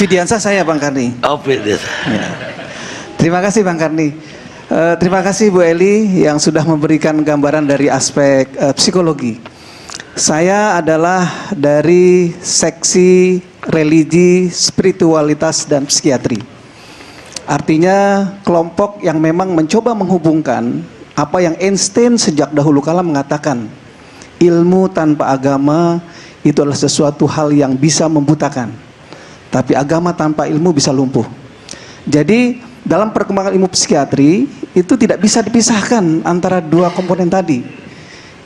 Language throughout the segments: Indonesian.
Fidiansa saya Bang Karni. Oh, Fidiansa. Ya. Terima kasih Bang Karni. Terima kasih Bu Eli yang sudah memberikan gambaran dari aspek psikologi. Saya adalah dari seksi religi, spiritualitas, dan psikiatri. Artinya kelompok yang memang mencoba menghubungkan apa yang Einstein sejak dahulu kala mengatakan, ilmu tanpa agama itu adalah sesuatu hal yang bisa membutakan, tapi agama tanpa ilmu bisa lumpuh. Jadi dalam perkembangan ilmu psikiatri itu tidak bisa dipisahkan antara dua komponen tadi.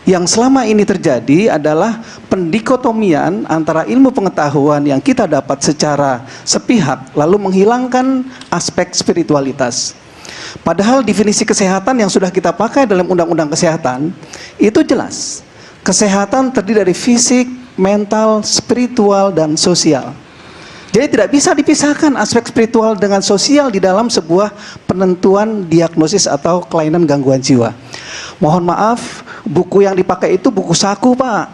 Yang selama ini terjadi adalah pendikotomian antara ilmu pengetahuan yang kita dapat secara sepihak lalu menghilangkan aspek spiritualitas. Padahal definisi kesehatan yang sudah kita pakai dalam undang-undang kesehatan itu jelas. Kesehatan terdiri dari fisik, mental, spiritual, dan sosial. Jadi tidak bisa dipisahkan aspek spiritual dengan sosial di dalam sebuah penentuan diagnosis atau kelainan gangguan jiwa. Mohon maaf, buku yang dipakai itu buku saku Pak.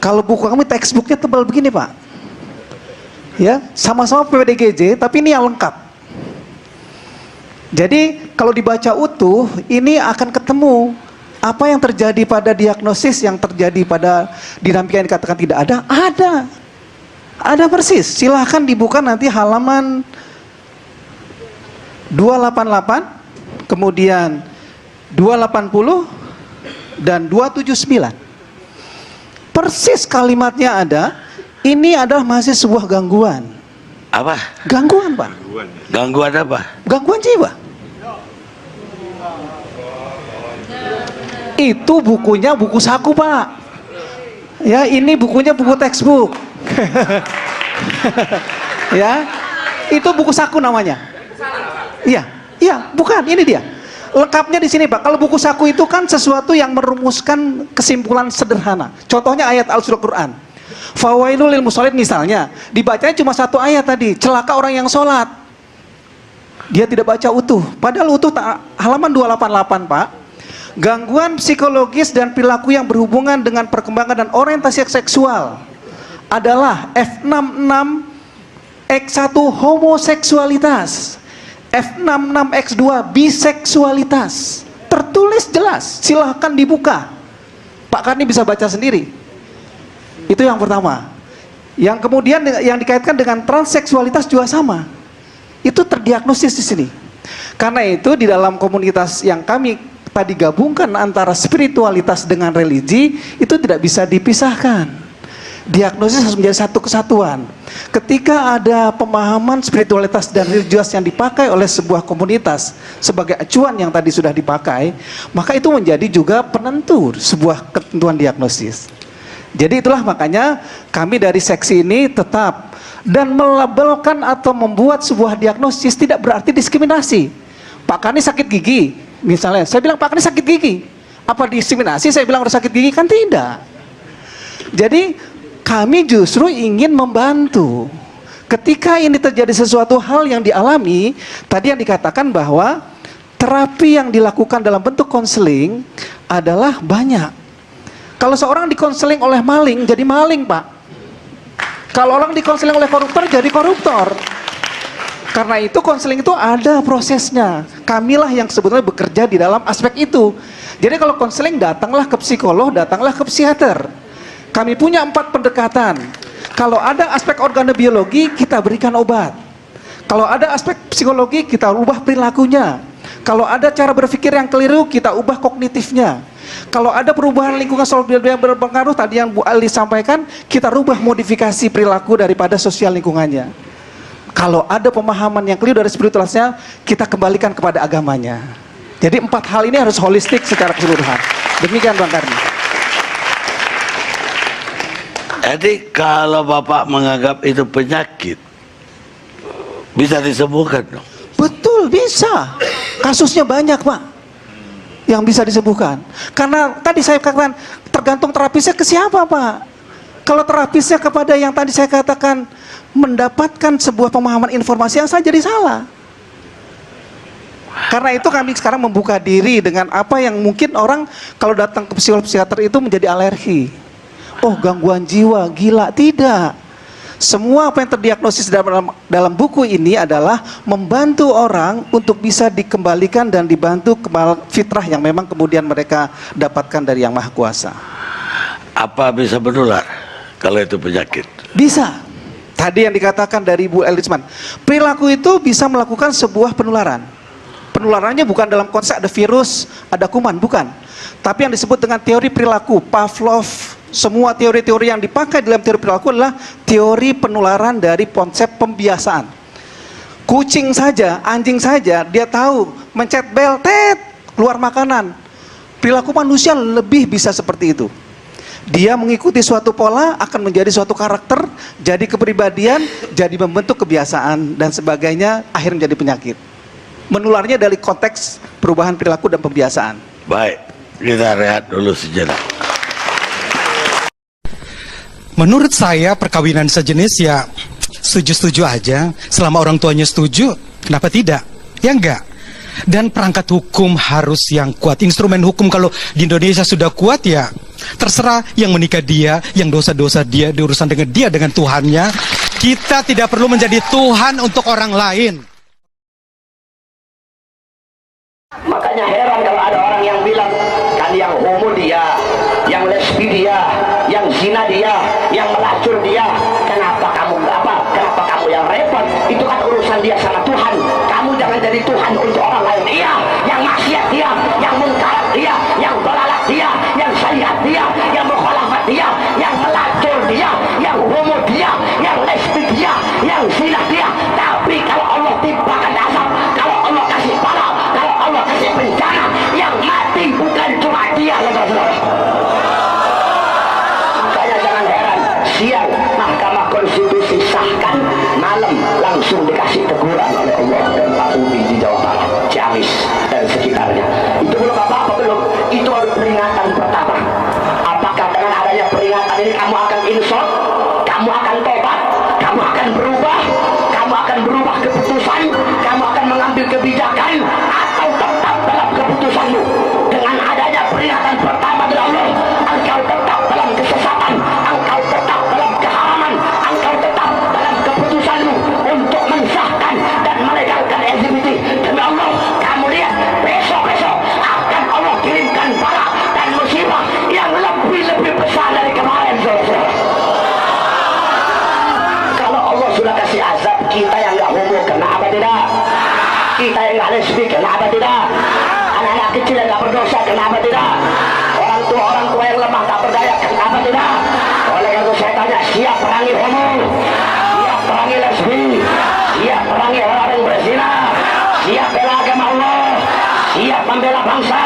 Kalau buku kami textbooknya tebal begini Pak. Ya, sama-sama PPDGJ tapi ini yang lengkap. Jadi kalau dibaca utuh ini akan ketemu apa yang terjadi pada diagnosis, yang terjadi pada dinamika yang dikatakan tidak ada, ada persis. Silahkan dibuka nanti halaman 288, kemudian 280 dan 279. Persis kalimatnya ada. Ini adalah masih sebuah gangguan. Apa? Gangguan Pak. Gangguan apa? Gangguan jiwa. Itu bukunya buku saku Pak. Ya, ini bukunya buku textbook. Ya, itu buku saku namanya. Iya, bukan, ini dia. Lengkapnya di sini Pak. Kalau buku saku itu kan sesuatu yang merumuskan kesimpulan sederhana. Contohnya ayat Al-Quran. Fawailul lil musallin misalnya, dibacanya cuma satu ayat tadi, celaka orang yang sholat. Dia tidak baca utuh. Padahal utuh halaman 288 Pak. Gangguan psikologis dan perilaku yang berhubungan dengan perkembangan dan orientasi seksual adalah F66X1 homoseksualitas, F66X2 biseksualitas. Tertulis jelas, silahkan dibuka. Pak Karni bisa baca sendiri. Itu yang pertama. Yang kemudian yang dikaitkan dengan transseksualitas juga sama. Itu terdiagnosis di sini. Karena itu di dalam komunitas yang kami tadi gabungkan antara spiritualitas dengan religi itu tidak bisa dipisahkan. Diagnosis harus menjadi satu kesatuan. Ketika ada pemahaman spiritualitas dan religius yang dipakai oleh sebuah komunitas sebagai acuan yang tadi sudah dipakai, maka itu menjadi juga penentu sebuah ketentuan diagnosis. Jadi itulah makanya kami dari seksi ini tetap dan melabelkan atau membuat sebuah diagnosis tidak berarti diskriminasi. Pak Karni sakit gigi, misalnya, saya bilang Pak Karni sakit gigi. Apa diskriminasi? Saya bilang udah sakit gigi? Kan tidak. Jadi kami justru ingin membantu. Ketika ini terjadi sesuatu hal yang dialami, tadi yang dikatakan bahwa terapi yang dilakukan dalam bentuk konseling adalah banyak. Kalau seorang dikonseling oleh maling, jadi maling Pak. Kalau orang dikonseling oleh koruptor, jadi koruptor. Karena itu konseling itu ada prosesnya. Kamilah yang sebetulnya bekerja di dalam aspek itu. Jadi kalau konseling datanglah ke psikolog, datanglah ke psikiater. Kami punya 4 pendekatan. Kalau ada aspek organobiologi, kita berikan obat. Kalau ada aspek psikologi, kita ubah perilakunya. Kalau ada cara berpikir yang keliru, kita ubah kognitifnya. Kalau ada perubahan lingkungan sosial yang berpengaruh, tadi yang Bu Ali sampaikan, kita rubah modifikasi perilaku daripada sosial lingkungannya. Kalau ada pemahaman yang keliru dari spiritualitasnya, kita kembalikan kepada agamanya. Jadi 4 hal ini harus holistik secara keseluruhan. Demikian Bang Karni. Jadi kalau Bapak menganggap itu penyakit, bisa disembuhkan dong? Betul, bisa. Kasusnya banyak Pak yang bisa disembuhkan. Karena tadi saya katakan tergantung terapisnya ke siapa Pak. Kalau terapisnya kepada yang tadi saya katakan mendapatkan sebuah pemahaman informasi yang saya jadi salah. Karena itu kami sekarang membuka diri dengan apa yang mungkin orang kalau datang ke psikolog psikiater itu menjadi alergi. Oh, gangguan jiwa, gila. Tidak. Semua apa yang terdiagnosis dalam buku ini adalah membantu orang untuk bisa dikembalikan dan dibantu kembali fitrah yang memang kemudian mereka dapatkan dari Yang Maha Kuasa. Apa bisa menular kalau itu penyakit? Bisa. Tadi yang dikatakan dari Bu Elisman, perilaku itu bisa melakukan sebuah penularan. Penularannya bukan dalam konsep ada virus, ada kuman, bukan. Tapi yang disebut dengan teori perilaku, Pavlov, semua teori-teori yang dipakai dalam teori perilaku adalah teori penularan dari konsep pembiasaan. Kucing saja, anjing saja, dia tahu mencet bel, tet, keluar makanan. Perilaku manusia lebih bisa seperti itu. Dia mengikuti suatu pola, akan menjadi suatu karakter, jadi kepribadian, jadi membentuk kebiasaan, dan sebagainya, akhirnya menjadi penyakit. Menularnya dari konteks perubahan perilaku dan pembiasaan. Baik, kita rehat dulu sejenak. Menurut saya perkawinan sejenis ya setuju-setuju aja. Selama orang tuanya setuju, kenapa tidak? Ya enggak. Dan perangkat hukum harus yang kuat. Instrumen hukum kalau di Indonesia sudah kuat ya terserah yang menikah dia, yang dosa-dosa dia, diurusan dengan dia, dengan Tuhannya. Kita tidak perlu menjadi Tuhan untuk orang lain. Makanya heran kalau ada orang yang bilang kan yang homo dia, yang lesbi dia, yang zina dia, yang melacur dia. Kenapa kamu yang repot? Itu kan urusan dia sama Tuhan. Kamu jangan jadi Tuhan untuk orang lain. Iya, yang maksiat dia, yang mungkarat dia, yang dolalat dia, yang syariat dia, yang mukhalafat dia, yang melacur dia, yang homo dia, yang lesbi dia, yang zina dia. Tapi kalau Allah timpakan azab, kalau Allah kasih bala, kalau Allah kasih bencana, yang mati bukan cuma dia, saudara-saudara. Makanya jangan heran, siang Mahkamah Konstitusi sahkan, malam langsung dikasih teguran oleh Allah dan Pak Udi di Jawa Barat, Ciamis dan sekitarnya. Itu belum apa-apa, belum. Itu baru peringatan pertama. Apakah dengan adanya peringatan ini kamu akan insaf, kamu akan tobat, kamu akan berubah keputusan, kamu akan mengambil kebijakan, atau tetap dalam keputusanmu? Dengan adanya peringatan pertama dari Allah, engkau tetap dalam kesesatan, engkau tetap dalam keharaman, engkau tetap dalam keputusanmu untuk mensahkan dan melegalkan LGBT. Demi Allah, kamu lihat besok-besok akan Allah kirimkan bala dan musibah yang lebih besar dari kemarin, saudara. Kalau Allah sudah kasih azab, kita yang nggak homo kenapa tidak? Kita yang nggak lesbi kenapa tidak? Anak-anak kecil yang nggak berdosa kenapa tidak? Orang tua yang lemah tak berdaya kenapa tidak? Oleh karena itu saya tanya, siap perangi homo, siap perangi lesbi, siap perangi orang yang berzina, siap bela agama Allah, siap membela bangsa,